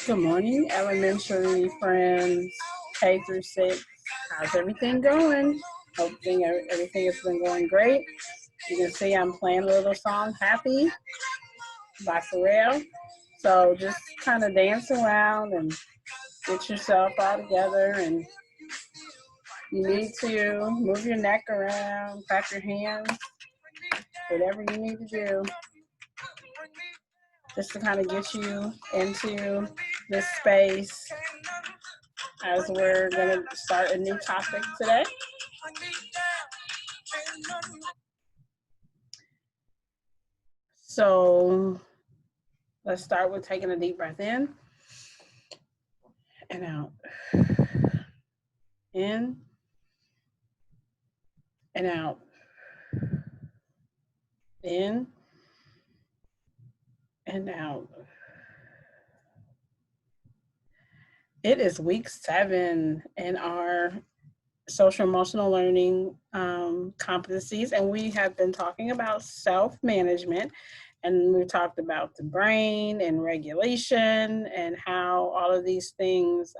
Good morning, elementary friends, K through 6. How's everything going? Hoping everything has been going great. You can see I'm playing a little song, Happy by Pharrell. So just kind of dance around and get yourself all together. And you need to move your neck around, clap your hands, whatever you need to do, just to kind of get you into this space as we're going to start a new topic today. So let's start with taking a deep breath in and out. In and out. In and out. It is week 7 in our social emotional learning competencies, and we have been talking about self-management, and we talked about the brain and regulation and how all of these things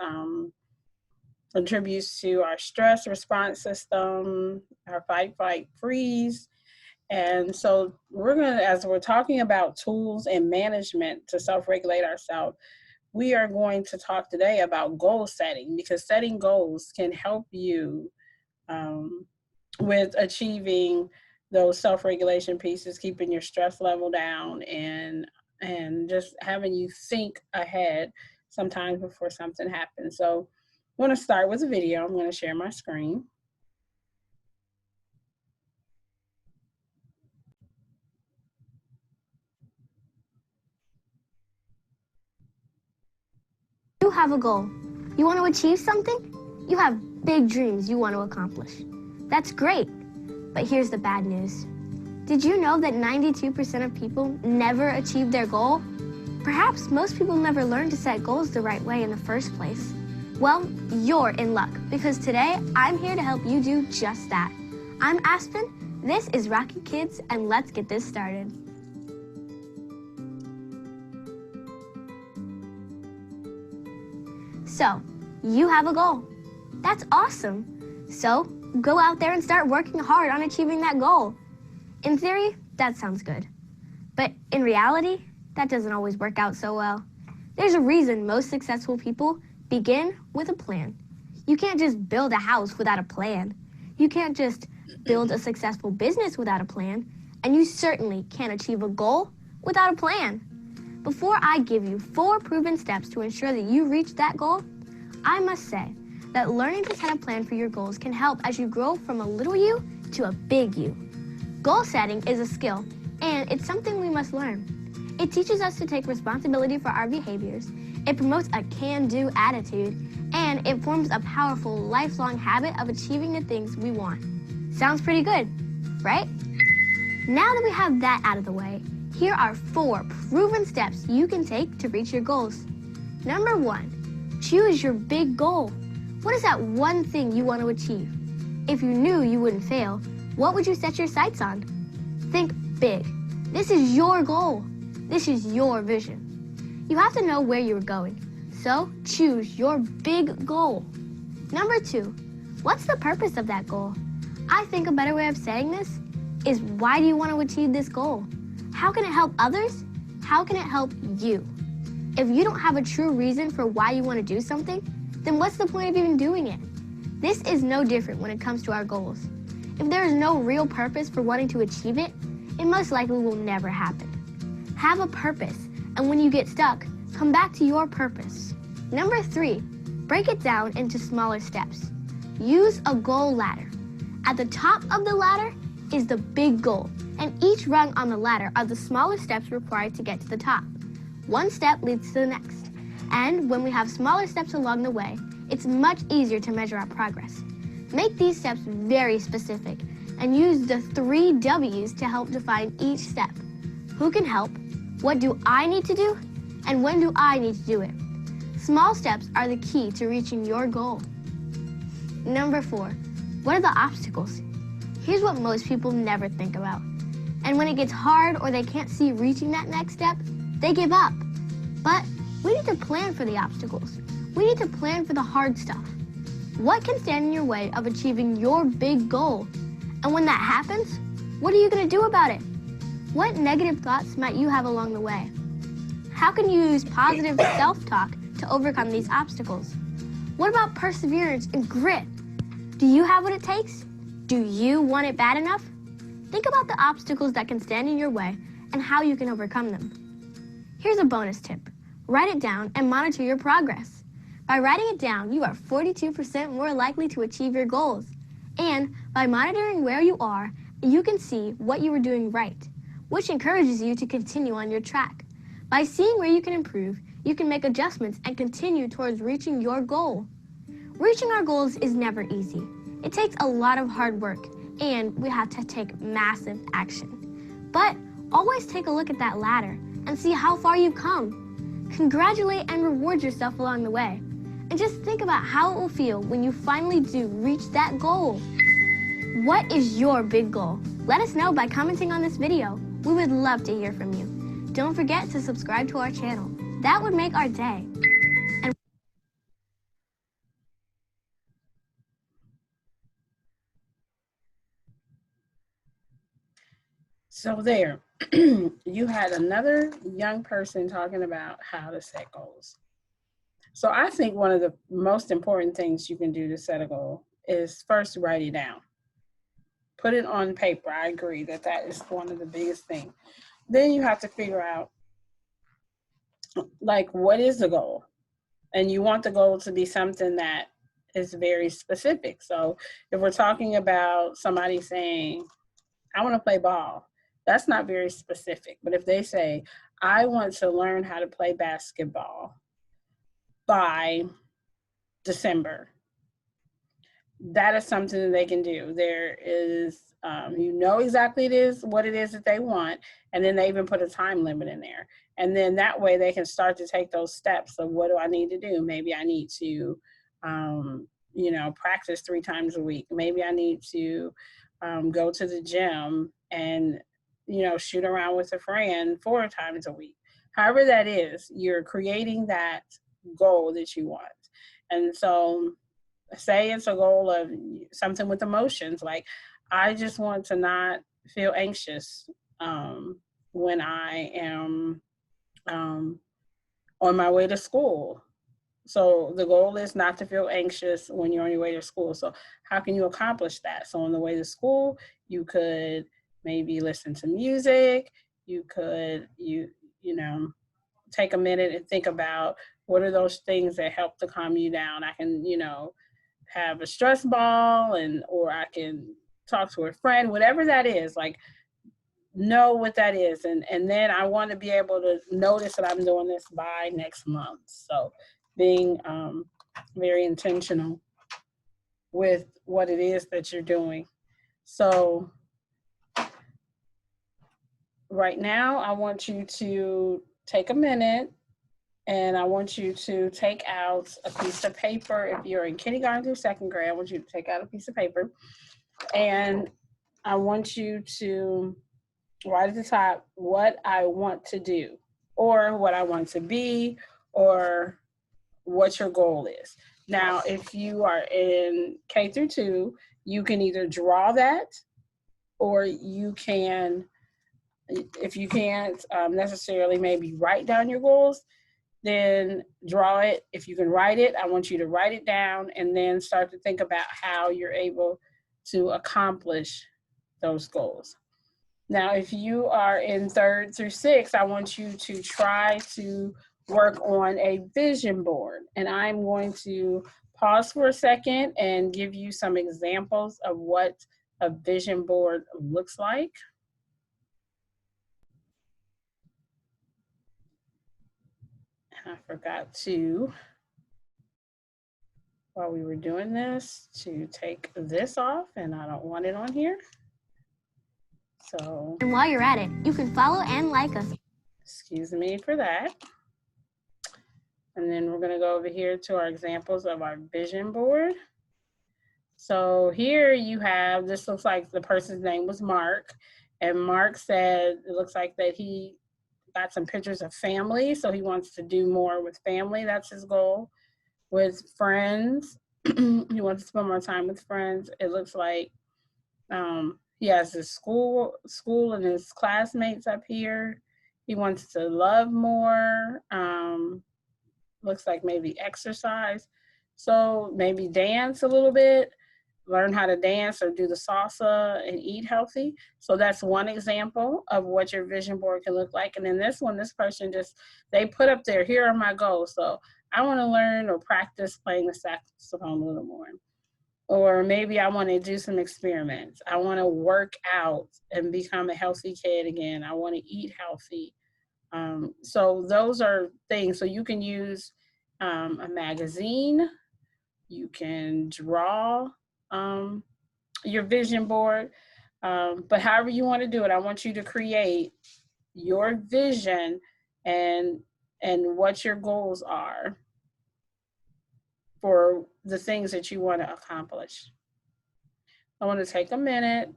contributes to our stress response system, our fight, flight, freeze. And so we're going to, as we're talking about tools and management to self-regulate ourselves, we are going to talk today about goal setting, because setting goals can help you with achieving those self-regulation pieces, keeping your stress level down, and just having you think ahead sometimes before something happens. So I'm going to start with a video. I'm going to share my screen. You have a goal. You want to achieve something? You have big dreams you want to accomplish. That's great, but here's the bad news. Did you know that 92% of people never achieve their goal? Perhaps most people never learn to set goals the right way in the first place. Well, you're in luck, because today I'm here to help you do just that. I'm Aspen, this is Rocky Kids, and let's get this started. So, you have a goal. That's awesome. So, go out there and start working hard on achieving that goal. In theory, that sounds good. But in reality, that doesn't always work out so well. There's a reason most successful people begin with a plan. You can't just build a house without a plan. You can't just build a successful business without a plan. And you certainly can't achieve a goal without a plan. Before I give you 4 proven steps to ensure that you reach that goal, I must say that learning to set a plan for your goals can help as you grow from a little you to a big you. Goal setting is a skill, and it's something we must learn. It teaches us to take responsibility for our behaviors, it promotes a can-do attitude, and it forms a powerful, lifelong habit of achieving the things we want. Sounds pretty good, right? Now that we have that out of the way, here are 4 proven steps you can take to reach your goals. Number 1, choose your big goal. What is that one thing you want to achieve? If you knew you wouldn't fail, what would you set your sights on? Think big. This is your goal. This is your vision. You have to know where you're going, so choose your big goal. Number 2, what's the purpose of that goal? I think a better way of saying this is, why do you want to achieve this goal? How can it help others? How can it help you? If you don't have a true reason for why you want to do something, then what's the point of even doing it? This is no different when it comes to our goals. If there is no real purpose for wanting to achieve it, it most likely will never happen. Have a purpose, and when you get stuck, come back to your purpose. Number 3, break it down into smaller steps. Use a goal ladder. At the top of the ladder is the big goal, and each rung on the ladder are the smaller steps required to get to the top. One step leads to the next, and when we have smaller steps along the way, it's much easier to measure our progress. Make these steps very specific, and use the 3 W's to help define each step. Who can help? What do I need to do? And when do I need to do it? Small steps are the key to reaching your goal. Number 4, what are the obstacles? Here's what most people never think about. And when it gets hard or they can't see reaching that next step, they give up. But we need to plan for the obstacles. We need to plan for the hard stuff. What can stand in your way of achieving your big goal? And when that happens, what are you going to do about it? What negative thoughts might you have along the way? How can you use positive self-talk to overcome these obstacles? What about perseverance and grit? Do you have what it takes? Do you want it bad enough? Think about the obstacles that can stand in your way and how you can overcome them. Here's a bonus tip. Write it down and monitor your progress. By writing it down, you are 42% more likely to achieve your goals. And by monitoring where you are, you can see what you are doing right, which encourages you to continue on your track. By seeing where you can improve, you can make adjustments and continue towards reaching your goal. Reaching our goals is never easy. It takes a lot of hard work, and we have to take massive action. But always take a look at that ladder and see how far you've come. Congratulate and reward yourself along the way. And just think about how it will feel when you finally do reach that goal. What is your big goal? Let us know by commenting on this video. We would love to hear from you. Don't forget to subscribe to our channel. That would make our day. So there, you had another young person talking about how to set goals. So I think one of the most important things you can do to set a goal is first write it down. Put it on paper. I agree that that is one of the biggest things. Then you have to figure out, like, what is the goal? And you want the goal to be something that is very specific. So if we're talking about somebody saying, I want to play ball, that's not very specific. But if they say, I want to learn how to play basketball by December, that is something that they can do. There is, you know exactly what it is that they want, and then they even put a time limit in there. And then that way they can start to take those steps of what do I need to do? Maybe I need to, practice 3 times a week. Maybe I need to go to the gym and, shoot around with a friend 4 times a week. However that is, you're creating that goal that you want. And so say it's a goal of something with emotions, like I just want to not feel anxious when I am on my way to school. So the goal is not to feel anxious when you're on your way to school. So how can you accomplish that? So on the way to school, you could maybe listen to music. You could, take a minute and think about what are those things that help to calm you down. I can, have a stress ball, or I can talk to a friend, whatever that is, like know what that is. And then I want to be able to notice that I'm doing this by next month. So being very intentional with what it is that you're doing. So right now, I want you to take a minute and I want you to take out a piece of paper. If you're in kindergarten through second grade, I want you to take out a piece of paper and I want you to write at the top what I want to do or what I want to be or what your goal is. Now, if you are in K through 2, you can either draw that or you can, if you can't necessarily maybe write down your goals, then draw it. If you can write it, I want you to write it down and then start to think about how you're able to accomplish those goals. Now, if you are in 3rd through 6th, I want you to try to work on a vision board. And I'm going to pause for a second and give you some examples of what a vision board looks like. I forgot to, while we were doing this, to take this off, and I don't want it on here. So, and while you're at it, you can follow and like us. Excuse me for that. And then we're going to go over here to our examples of our vision board. So here you have, this looks like the person's name was Mark. And Mark said, it looks like that he got some pictures of family. So he wants to do more with family. That's his goal. With friends, he wants to spend more time with friends. It looks like he has his school and his classmates up here. He wants to love more. Looks like maybe exercise. So maybe dance a little bit, learn how to dance or do the salsa and eat healthy. So that's one example of what your vision board can look like. And then this one, this person just, they put up there, here are my goals. So I want to learn or practice playing the saxophone a little more. Or maybe I want to do some experiments. I want to work out and become a healthy kid again. I want to eat healthy. So those are things. So you can use a magazine. You can draw your vision board. But however you want to do it, I want you to create your vision and what your goals are for the things that you want to accomplish. I want to take a minute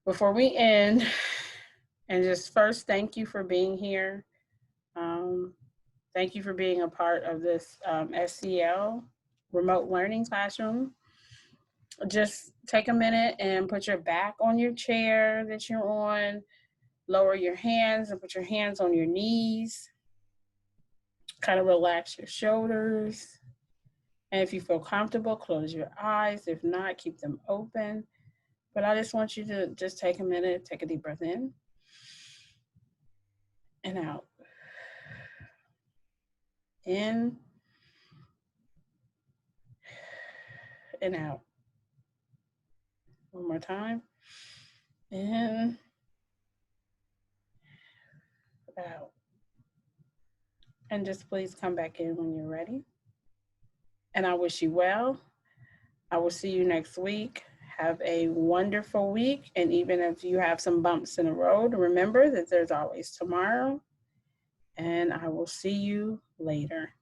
before we end and just first thank you for being here. Thank you for being a part of this SEL remote learning classroom. Just take a minute and put your back on your chair that you're on. Lower your hands and put your hands on your knees. Kind of relax your shoulders. And if you feel comfortable, close your eyes. If not, keep them open. But I just want you to just take a minute, take a deep breath in and out. In and out. One more time. In, out. And just please come back in when you're ready. And I wish you well. I will see you next week. Have a wonderful week. And even if you have some bumps in the road, remember that there's always tomorrow. And I will see you later.